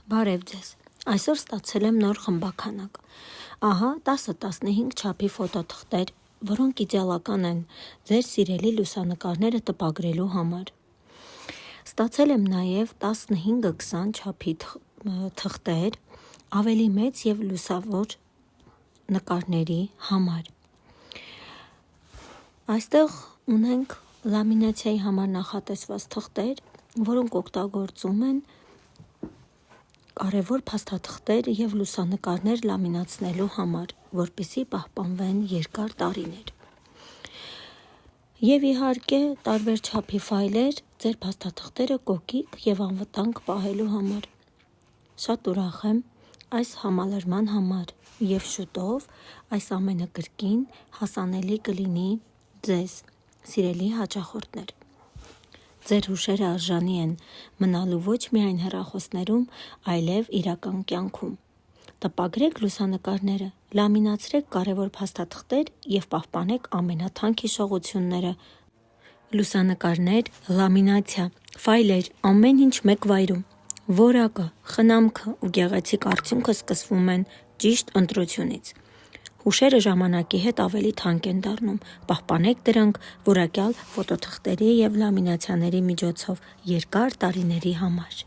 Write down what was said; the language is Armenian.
Բարև ձեզ, այսօր ստացել եմ նոր խմբաքանակ, ահա 10-15 չափի ֆոտոթղթեր, որոնք իդեալական են ձեր սիրելի լուսանկարները տպագրելու համար։ Ստացել եմ նաև 15-20 չափի թղթեր, ավելի մեծ և լուսավոր նկարների համար։ Այստեղ ունենք լամինացիայի համար նախատեսված թղթեր, որոնք օգտագործում են կարևոր փաստաթղթեր և լուսանկարներ լամինացնելու համար, որպեսզի պահպանվեն երկար տարիներ։ Եվ իհարկե տարբեր չափի ֆայլեր ձեր փաստաթղթերը կոկիկ և անվտանգ պահելու համար։ Շատ ուրախ եմ այս համալրման համար և շուտով այս ամենը կրկին հասանելի կլինի ձեզ, սիրելի հաճախորդներ։ Ձեր հուշերը արժանի են մնալու ոչ միայն հեռախոսներում, այլև իրական կյանքում։ Տպագրեք լուսանկարները, լամինացրեք կարևոր փաստաթղթեր և պահպանեք ամենաթանկ հիշողությունները։ Լուսանկարներ, լամինացիա, ֆայլեր, ամեն ինչ մեկ վայրում։ Որակը, խնամքը ու գեղեցիկ արդյունքը սկսվում են ճիշտ ընտրությունից։ Հուշերը ժամանակի հետ ավելի թանկ են դառնում, պահպանեք դրանք որակյալ ֆոտոթղթերի և լամինացիաների միջոցով երկար տարիների համար։